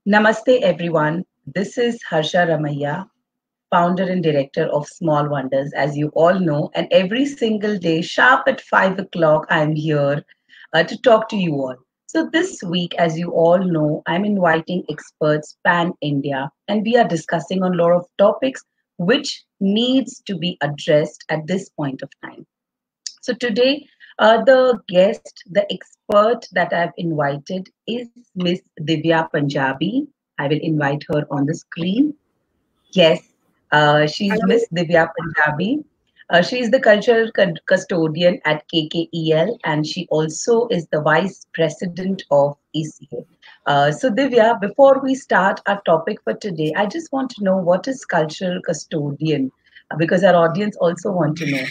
Namaste, everyone. This is Harsha Ramaiya, founder and director of Small Wonders, as you all know. And every single day, sharp at 5 o'clock, I'm here to talk to you all. So, this week, as you all know, I'm inviting experts pan India, and we are discussing on a lot of topics which needs to be addressed at this point of time. So today, the guest, the expert that I've invited is Miss Divya Punjabi. I will invite her on the screen. Yes, she's Hello. Miss Divya Punjabi. She is the cultural custodian at KKEL, and she also is the vice president of ECA. So Divya, before we start our topic for today, I just want to know what is cultural custodian, because our audience also want to know.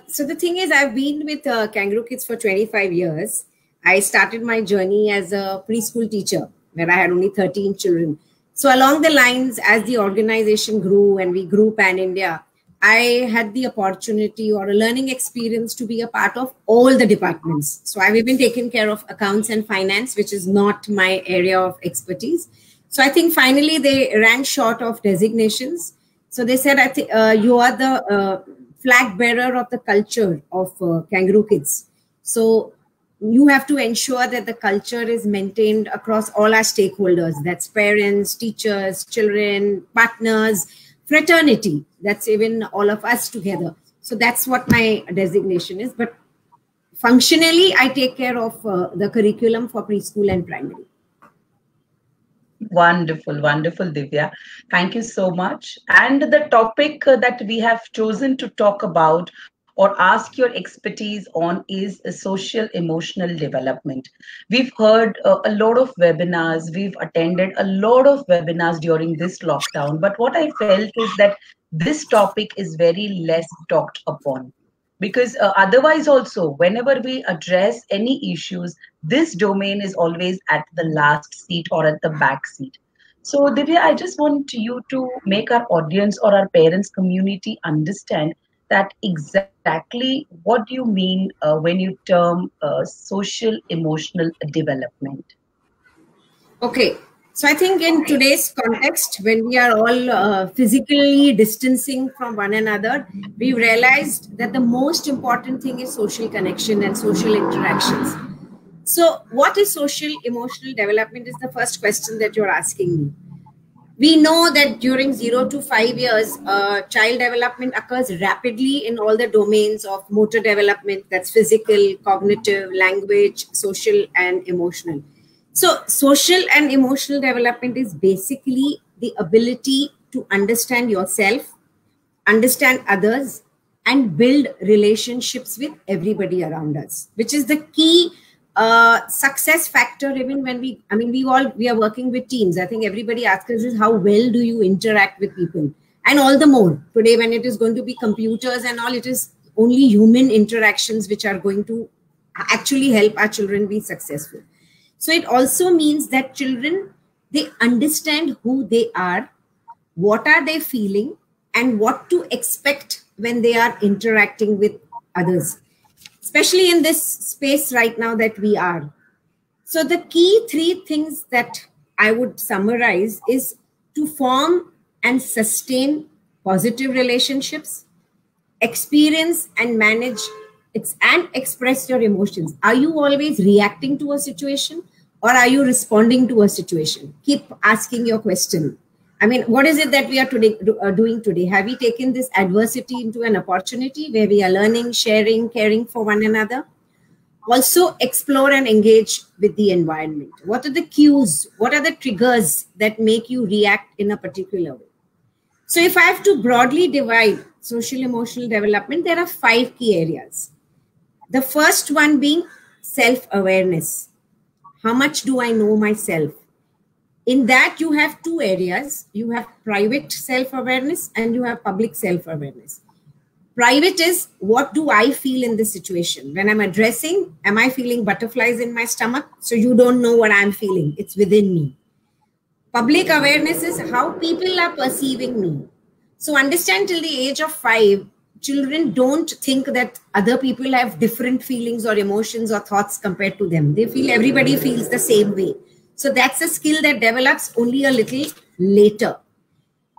So the thing is, I've been with Kangaroo Kids for 25 years. I started my journey as a preschool teacher where I had only 13 children. So along the lines, as the organization grew and we grew pan India, I had the opportunity or a learning experience to be a part of all the departments. So I've even taken care of accounts and finance, which is not my area of expertise. So I think finally they ran short of designations. So they said, I think you are the flag bearer of the culture of Kangaroo Kids. So you have to ensure that the culture is maintained across all our stakeholders. That's parents, teachers, children, partners, fraternity. That's even all of us together. So that's what my designation is. But functionally, I take care of the curriculum for preschool and primary. Wonderful, wonderful, Divya. Thank you so much. And the topic that we have chosen to talk about or ask your expertise on is social emotional development. We've heard a lot of webinars, we've attended a lot of webinars during this lockdown, but what I felt is that this topic is very less talked upon because otherwise also whenever we address any issues, this domain is always at the last seat or at the back seat. So Divya, I just want you to make our audience or our parents community understand that exactly what do you mean when you term social emotional development. Okay. So I think in today's context, when we are all physically distancing from one another, we've realized that the most important thing is social connection and social interactions. So what is social emotional development is the first question that you're asking me. We know that during 0 to 5 years, child development occurs rapidly in all the domains of motor development, that's physical, cognitive, language, social, and emotional. So, social and emotional development is basically the ability to understand yourself, understand others, and build relationships with everybody around us, which is the key success factor. Even when we are working with teams, I think everybody asks us is how well do you interact with people, and all the more today when it is going to be computers and all, it is only human interactions which are going to actually help our children be successful. So it also means that children, they understand who they are, what are they feeling, and what to expect when they are interacting with others, especially in this space right now that we are. So the key three things that I would summarize is to form and sustain positive relationships, experience and manage it's and express your emotions. Are you always reacting to a situation, or are you responding to a situation? Keep asking your question. I mean, what is it that we are doing today? Have we taken this adversity into an opportunity where we are learning, sharing, caring for one another? Also explore and engage with the environment. What are the cues, what are the triggers that make you react in a particular way? So if I have to broadly divide social emotional development, there are 5 key areas. The first one being self-awareness. How much do I know myself? In that, you have 2 areas. You have private self-awareness and you have public self-awareness. Private is, what do I feel in this situation? When I'm addressing, am I feeling butterflies in my stomach? So you don't know what I'm feeling. It's within me. Public awareness is how people are perceiving me. So understand, till the age of 5, children don't think that other people have different feelings or emotions or thoughts compared to them. They feel everybody feels the same way. So that's a skill that develops only a little later.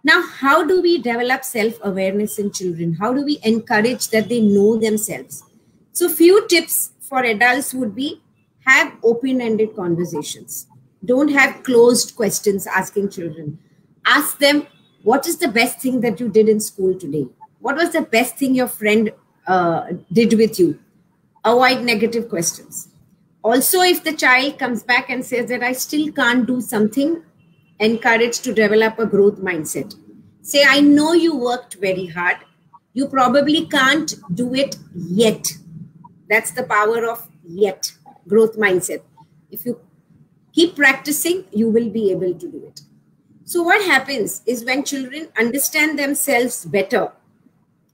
Now, how do we develop self-awareness in children? How do we encourage that they know themselves? So few tips for adults would be, have open-ended conversations. Don't have closed questions asking children. Ask them, what is the best thing that you did in school today? What was the best thing your friend did with you? Avoid negative questions. Also, if the child comes back and says that I still can't do something, encourage to develop a growth mindset. Say, I know you worked very hard. You probably can't do it yet. That's the power of yet, growth mindset. If you keep practicing, you will be able to do it. So what happens is when children understand themselves better,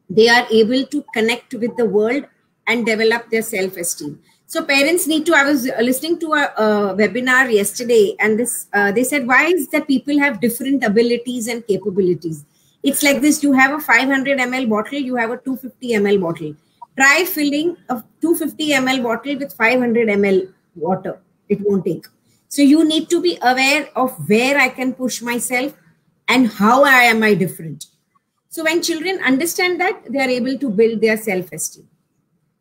they are able to connect with the world and develop their self-esteem. So parents need to, I was listening to a webinar yesterday, and this they said, why is that people have different abilities and capabilities? It's like this, you have a 500 ml bottle, you have a 250 ml bottle. Try filling a 250 ml bottle with 500 ml water. It won't take. So you need to be aware of where I can push myself and how am I different. So when children understand that, they are able to build their self-esteem.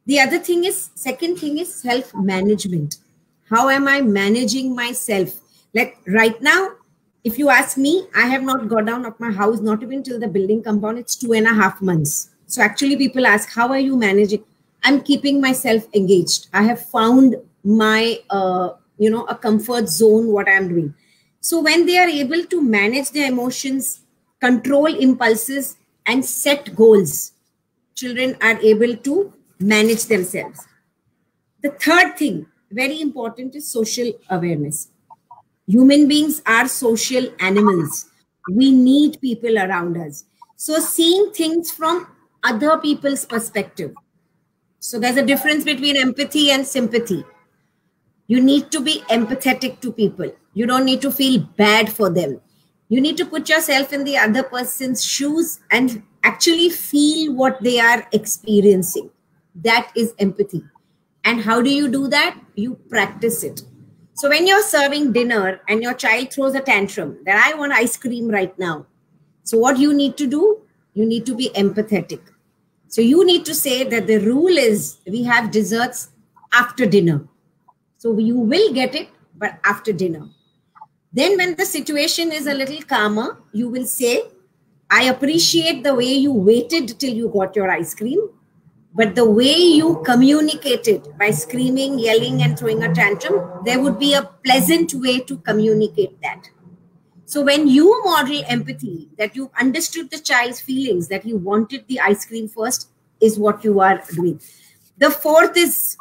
The other thing is, second thing is self-management. How am I managing myself? Like right now, if you ask me, I have not got down of my house, not even till the building compound, it's 2.5 months. So actually people ask, how are you managing? I'm keeping myself engaged. I have found my, a comfort zone, what I'm doing. So when they are able to manage their emotions, control impulses, and set goals, children are able to manage themselves. The third thing, very important, is social awareness. Human beings are social animals. We need people around us. So seeing things from other people's perspective. So there's a difference between empathy and sympathy. You need to be empathetic to people. You don't need to feel bad for them. You need to put yourself in the other person's shoes and actually feel what they are experiencing. That is empathy. And how do you do that? You practice it. So when you're serving dinner and your child throws a tantrum that I want ice cream right now. So what you need to do? You need to be empathetic. So you need to say that the rule is we have desserts after dinner. So you will get it, but after dinner. Then when the situation is a little calmer, you will say, I appreciate the way you waited till you got your ice cream, but the way you communicated by screaming, yelling, and throwing a tantrum, there would be a pleasant way to communicate that. So when you model empathy, that you understood the child's feelings, that you wanted the ice cream first, is what you are doing. The fourth is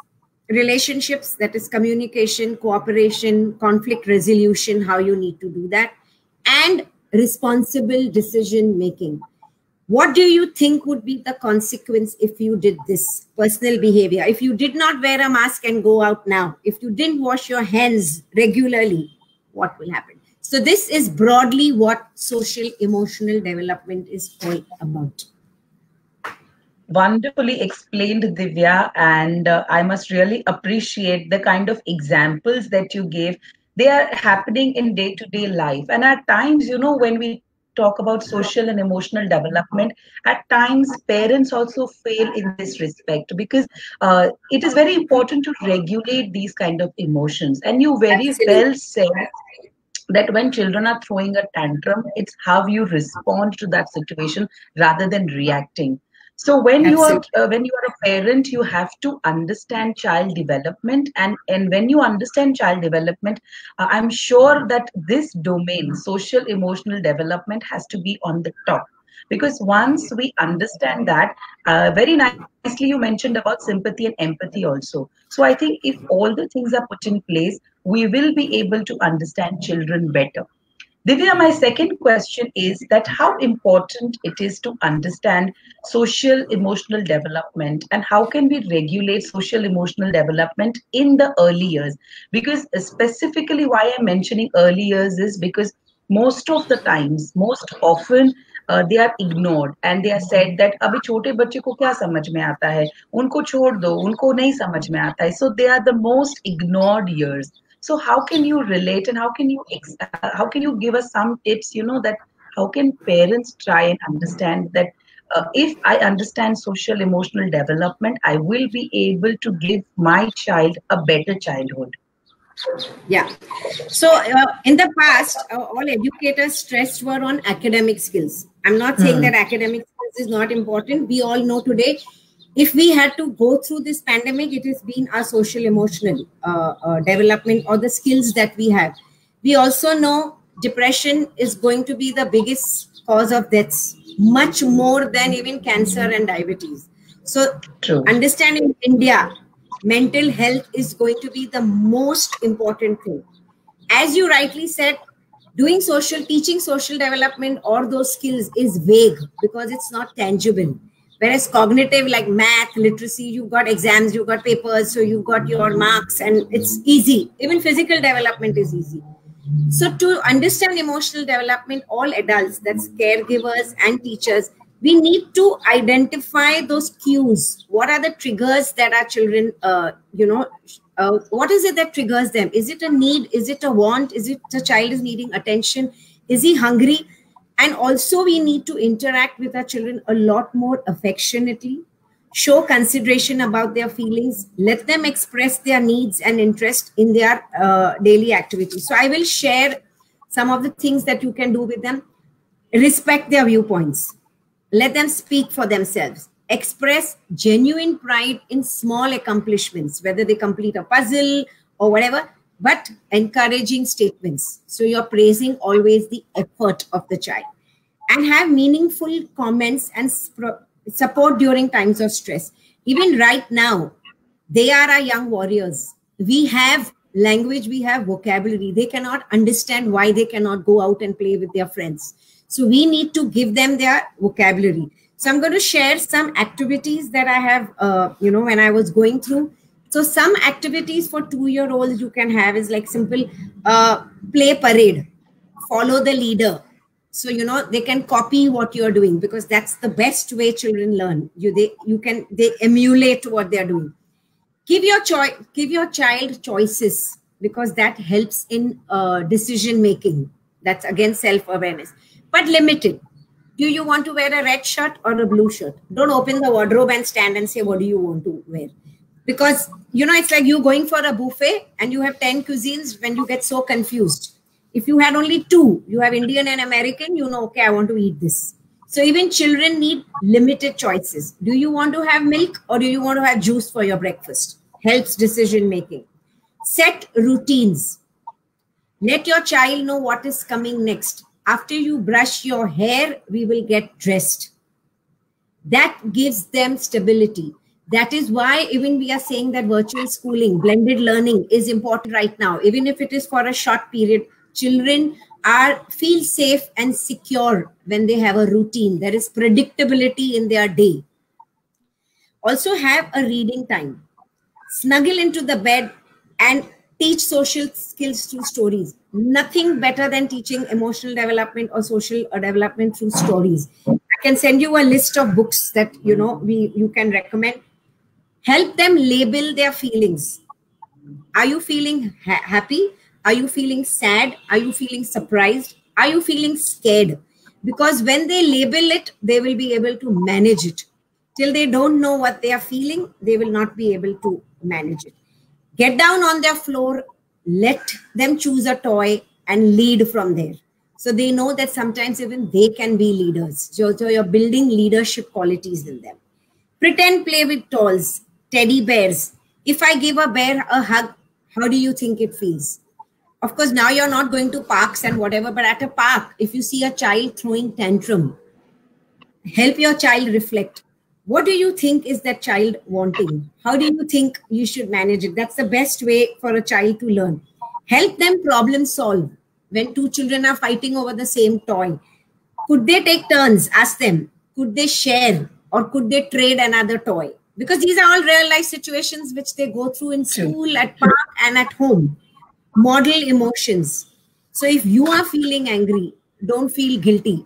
relationships, that is communication, cooperation, conflict resolution, how you need to do that, and responsible decision making. What do you think would be the consequence if you did this personal behavior? If you did not wear a mask and go out now, if you didn't wash your hands regularly, what will happen? So this is broadly what social emotional development is all about. Wonderfully explained, Divya, and I must really appreciate the kind of examples that you gave. They are happening in day-to-day life, and at times, when we talk about social and emotional development, at times parents also fail in this respect, because it is very important to regulate these kind of emotions. And you very well said that when children are throwing a tantrum, it's how you respond to that situation rather than reacting. So when you are a parent, you have to understand child development, and when you understand child development, I'm sure that this domain, social emotional development, has to be on the top. Because once we understand that, very nicely you mentioned about sympathy and empathy also. So I think if all the things are put in place, we will be able to understand children better. Divya, my second question is that how important it is to understand social emotional development, and how can we regulate social emotional development in the early years? Because specifically why I'm mentioning early years is because most of the times, most often, they are ignored and they are said that abhi chote bacche ko kya samajh mein aata hai, unko chhod do, unko nahi samajh mein aata hai. So they are the most ignored years. So how can you relate, and how can you give us some tips, that how can parents try and understand that if I understand social emotional development, I will be able to give my child a better childhood. Yeah. So in the past, all educators stressed were on academic skills. I'm not saying that academic skills is not important. We all know today, if we had to go through this pandemic, it has been our social emotional development or the skills that we have. We also know depression is going to be the biggest cause of deaths, much more than even cancer and diabetes. So True. understanding India, mental health is going to be the most important thing. As you rightly said, teaching social development or those skills is vague because it's not tangible. Whereas cognitive, like math, literacy, you've got exams, you've got papers, so you've got your marks, and it's easy. Even physical development is easy. So to understand emotional development, all adults, that's caregivers and teachers, we need to identify those cues. What are the triggers that our children, what is it that triggers them? Is it a need? Is it a want? Is it the child is needing attention? Is he hungry? And also we need to interact with our children a lot more affectionately, show consideration about their feelings, let them express their needs and interest in their daily activities. So I will share some of the things that you can do with them. Respect their viewpoints. Let them speak for themselves. Express genuine pride in small accomplishments, whether they complete a puzzle or whatever, but encouraging statements. So you're praising always the effort of the child. And have meaningful comments and support during times of stress. Even right now, they are our young warriors. We have language, we have vocabulary. They cannot understand why they cannot go out and play with their friends. So we need to give them their vocabulary. So I'm going to share some activities that I have, when I was going through. So some activities for 2-year-olds you can have is like simple play parade, follow the leader. So, they can copy what you're doing because that's the best way children learn. They emulate what they're doing. Give your child choices because that helps in decision making. That's again self-awareness, but limited. Do you want to wear a red shirt or a blue shirt? Don't open the wardrobe and stand and say, what do you want to wear? Because, it's like you going for a buffet and you have 10 cuisines when you get so confused. If you had only 2, you have Indian and American, okay, I want to eat this. So even children need limited choices. Do you want to have milk or do you want to have juice for your breakfast? Helps decision making. Set routines. Let your child know what is coming next. After you brush your hair, we will get dressed. That gives them stability. That is why even we are saying that virtual schooling, blended learning is important right now. Even if it is for a short period, children feel safe and secure when they have a routine. There is predictability in their day. Also have a reading time. Snuggle into the bed and teach social skills through stories. Nothing better than teaching emotional development or social development through stories. I can send you a list of books that you can recommend. Help them label their feelings. Are you feeling happy? Are you feeling sad? Are you feeling surprised? Are you feeling scared? Because when they label it, they will be able to manage it. Till they don't know what they are feeling, they will not be able to manage it. Get down on their floor, let them choose a toy and lead from there. So they know that sometimes even they can be leaders. So you're building leadership qualities in them. Pretend play with dolls, teddy bears. If I give a bear a hug, how do you think it feels? Of course, now you're not going to parks and whatever, but at a park, if you see a child throwing tantrum, help your child reflect. What do you think is that child wanting? How do you think you should manage it? That's the best way for a child to learn. Help them problem solve. When 2 children are fighting over the same toy, could they take turns? Ask them. Could they share or could they trade another toy? Because these are all real life situations which they go through in school, at park and at home. Model emotions. So if you are feeling angry, don't feel guilty.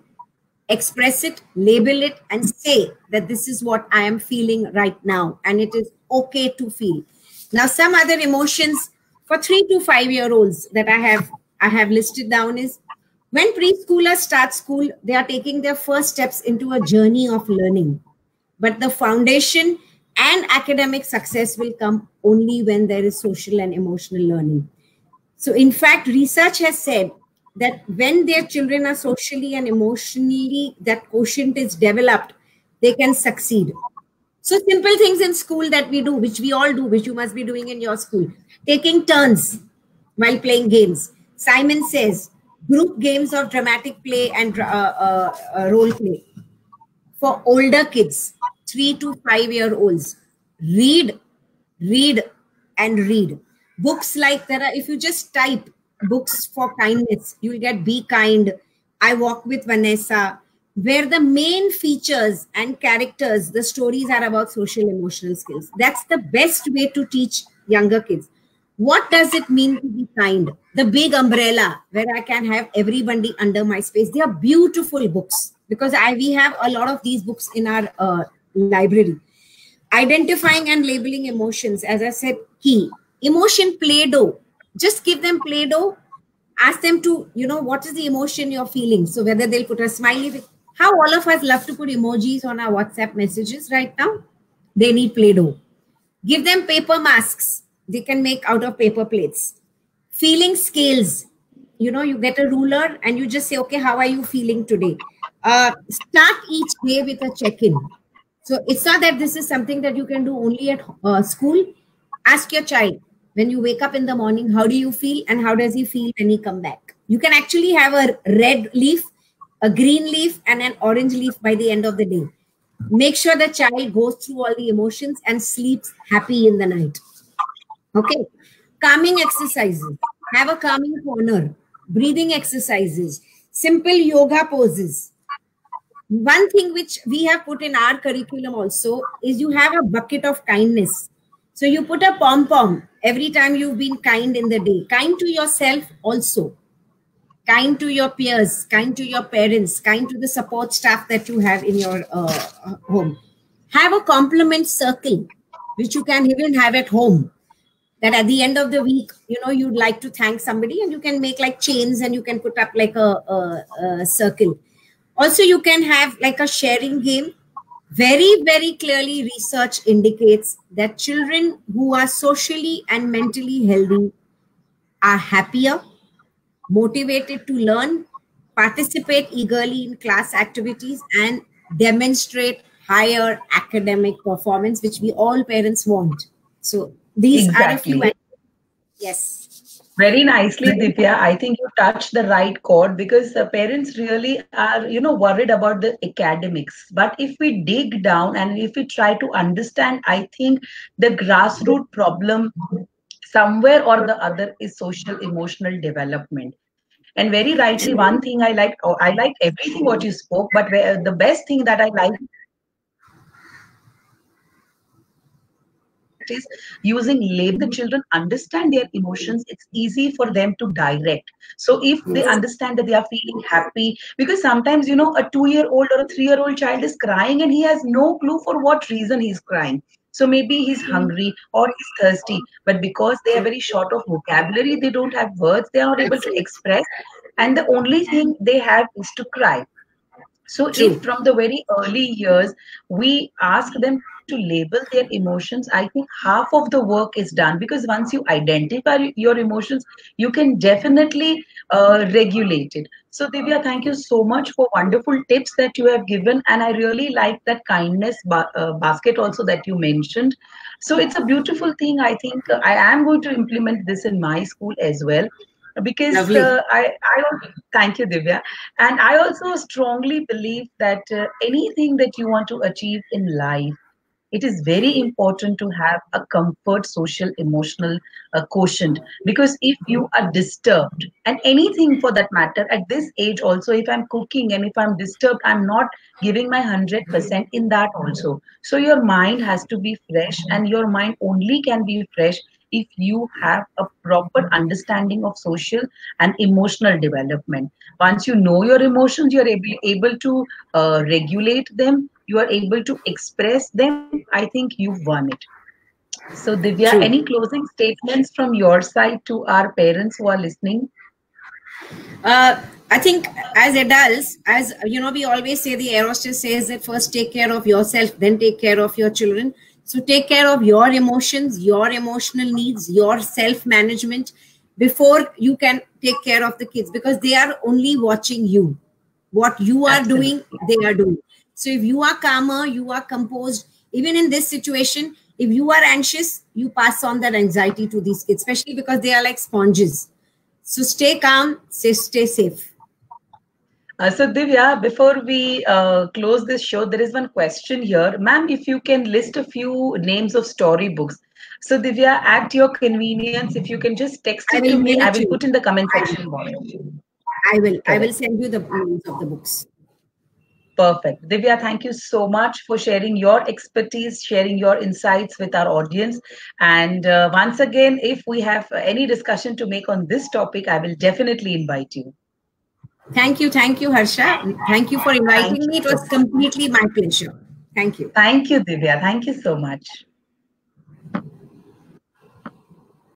Express it, label it, and say that this is what I am feeling right now. And it is okay to feel. Now, some other emotions For 3 to 5 year olds that I have listed down is when preschoolers start school, they are taking their first steps into a journey of learning. But the foundation and academic success will come only when there is social and emotional learning. So, in fact, research has said that when their children are socially and emotionally, that quotient is developed, they can succeed. So, simple things in school that we do, which we all do, which you must be doing in your school, taking turns while playing games. Simon says group games of dramatic play and role play. For older kids, 3 to 5 year olds, read, read, and read. Books like if you just type books for kindness, you will get Be Kind, I Walk with Vanessa, where the main features and characters, the stories are about social emotional skills. That's the best way to teach younger kids. What does it mean to be kind? The Big Umbrella, where I can have everybody under my space. They are beautiful books because we have a lot of these books in our library. Identifying and labeling emotions, as I said, key. Emotion Play-Doh. Just give them Play-Doh. Ask them to, what is the emotion you're feeling? So whether they'll put a smiley. How all of us love to put emojis on our WhatsApp messages right now. They need Play-Doh. Give them paper masks. They can make out of paper plates. Feeling scales. You get a ruler and you just say, okay, how are you feeling today? Start each day with a check-in. So it's not that this is something that you can do only at school. Ask your child, when you wake up in the morning, how do you feel and how does he feel when he come back? You can actually have a red leaf, a green leaf, and an orange leaf by the end of the day. Make sure the child goes through all the emotions and sleeps happy in the night. Okay. Calming exercises. Have a calming corner. Breathing exercises. Simple yoga poses. One thing which we have put in our curriculum also is you have a bucket of kindness. So you put a pom-pom every time you've been kind in the day. Kind to yourself also. Kind to your peers, kind to your parents, kind to the support staff that you have in your home. Have a compliment circle, which you can even have at home. That at the end of the week, you'd like to thank somebody and you can make like chains and you can put up like a circle. Also, you can have like a sharing game. Very, very clearly, research indicates that children who are socially and mentally healthy are happier, motivated to learn, participate eagerly in class activities, and demonstrate higher academic performance, which we all parents want. So these are a few. Yes. Very nicely, Divya. I think you touched the right chord because parents really are, worried about the academics. But if we dig down and if we try to understand, I think the grassroots problem somewhere or the other is social emotional development. And very rightly, one thing I like everything what you spoke, but the best thing that I like is using label. The children understand their emotions, it's easy for them to direct. So if they understand that they are feeling happy, because sometimes a 2-year-old or a 3-year-old child is crying and he has no clue for what reason he's crying. So maybe he's hungry or he's thirsty, but because they are very short of vocabulary, they don't have words, they are not able to express, and the only thing they have is to cry. So if from the very early years we ask them to label their emotions, I think half of the work is done, because once you identify your emotions, you can definitely regulate it. So Divya, thank you so much for wonderful tips that you have given, and I really like that kindness basket also that you mentioned. So it's a beautiful thing. I think I am going to implement this in my school as well, because I thank you, Divya, and I also strongly believe that anything that you want to achieve in life, it is very important to have a comfort social emotional quotient, because if you are disturbed, and anything for that matter at this age also, if I'm cooking and if I'm disturbed, I'm not giving my 100% in that also. So your mind has to be fresh, and your mind only can be fresh if you have a proper understanding of social and emotional development. Once you know your emotions, you're able to regulate them, you are able to express them, I think you've won it. So Divya, True. any closing statements from your side to our parents who are listening? I think as adults, as you know, we always say, the air hostess says that first take care of yourself, then take care of your children. So take care of your emotions, your emotional needs, your self-management before you can take care of the kids, because they are only watching you. What you are Absolutely. doing, they are doing. So if you are calmer, you are composed, even in this situation, if you are anxious, you pass on that anxiety to these kids, especially because they are like sponges. So stay calm, stay safe. So Divya, before we close this show, there is one question here. Ma'am, if you can list a few names of storybooks. So Divya, at your convenience, if you can just text I it to will me, mail I it will to put you. in the comment section box. I will Correct. send you the names of the books. Perfect. Divya, thank you so much for sharing your expertise, sharing your insights with our audience. And once again, if we have any discussion to make on this topic, I will definitely invite you. Thank you, Harsha. Thank you for Thank inviting you me. It so was much. completely my pleasure. Thank you. Thank you, Divya. Thank you so much.